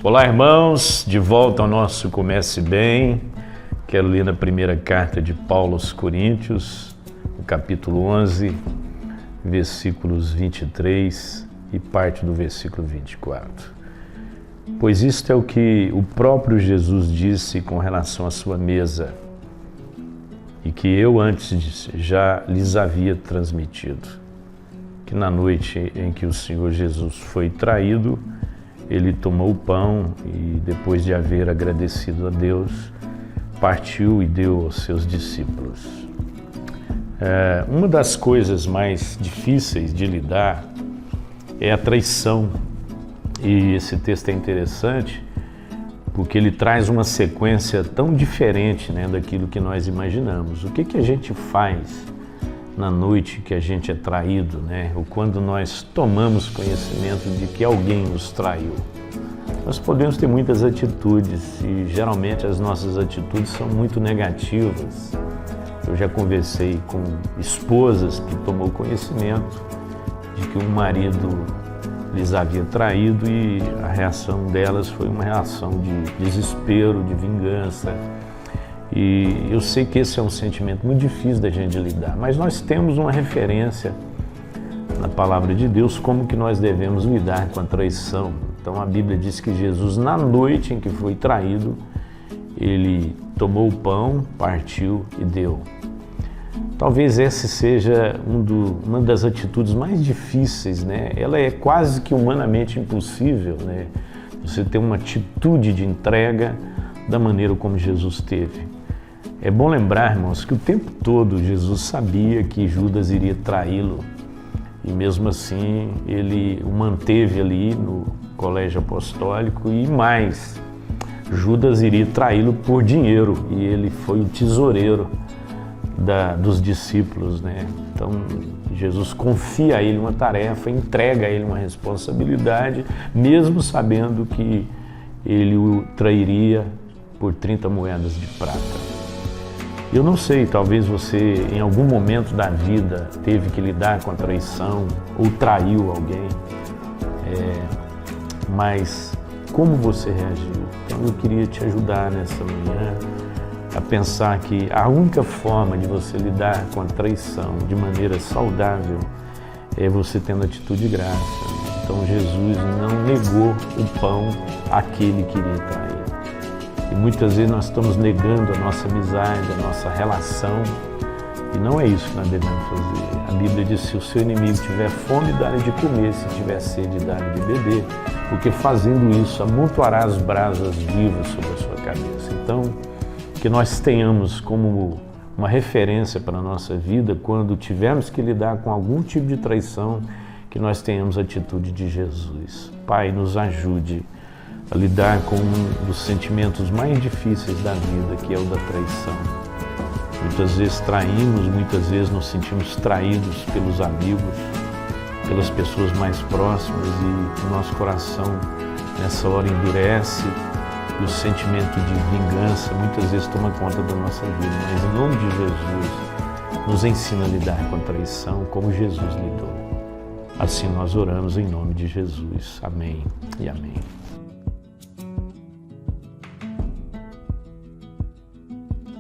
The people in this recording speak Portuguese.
Olá, irmãos, de volta ao nosso Comece Bem. Quero ler na primeira carta de Paulo aos Coríntios, o capítulo 11, versículos 23 e parte do versículo 24. Pois isto é o que o próprio Jesus disse com relação à sua mesa, e que eu antes já lhes havia transmitido, que na noite em que o Senhor Jesus foi traído, ele tomou o pão e, depois de haver agradecido a Deus, partiu e deu aos seus discípulos. Uma das coisas mais difíceis de lidar é a traição. E esse texto é interessante porque ele traz uma sequência tão diferente, daquilo que nós imaginamos. O que a gente faz na noite que a gente é traído, ou quando nós tomamos conhecimento de que alguém nos traiu? Nós podemos ter muitas atitudes e geralmente as nossas atitudes são muito negativas. Eu já conversei com esposas que tomou conhecimento de que um marido lhes havia traído e a reação delas foi uma reação de desespero, de vingança. E eu sei que esse é um sentimento muito difícil da gente lidar, mas nós temos uma referência na palavra de Deus como que nós devemos lidar com a traição. Então a Bíblia diz que Jesus, na noite em que foi traído, ele tomou o pão, partiu e deu. Talvez essa seja uma das atitudes mais difíceis, Ela é quase que humanamente impossível, Você ter uma atitude de entrega da maneira como Jesus teve. É bom lembrar, irmãos, que o tempo todo Jesus sabia que Judas iria traí-lo e mesmo assim ele o manteve ali no colégio apostólico e mais, Judas iria traí-lo por dinheiro e ele foi o tesoureiro dos discípulos, Então Jesus confia a ele uma tarefa, entrega a ele uma responsabilidade, mesmo sabendo que ele o trairia por 30 moedas de prata. Eu não sei, talvez você em algum momento da vida teve que lidar com a traição ou traiu alguém, mas como você reagiu? Então eu queria te ajudar nessa manhã a pensar que a única forma de você lidar com a traição de maneira saudável é você tendo atitude de graça. Então Jesus não negou o pão àquele que iria trair. E muitas vezes nós estamos negando a nossa amizade, a nossa relação, e não é isso que nós devemos fazer. A Bíblia diz: se o seu inimigo tiver fome, dá-lhe de comer, se tiver sede, dá-lhe de beber, porque fazendo isso amontoará as brasas vivas sobre a sua cabeça. Então, que nós tenhamos como uma referência para a nossa vida, quando tivermos que lidar com algum tipo de traição, que nós tenhamos a atitude de Jesus. Pai, nos ajude a lidar com um dos sentimentos mais difíceis da vida, que é o da traição. Muitas vezes traímos, muitas vezes nos sentimos traídos pelos amigos, pelas pessoas mais próximas, e o nosso coração nessa hora endurece e o sentimento de vingança muitas vezes toma conta da nossa vida. Mas em nome de Jesus, nos ensina a lidar com a traição como Jesus lidou. Assim nós oramos em nome de Jesus. Amém e amém.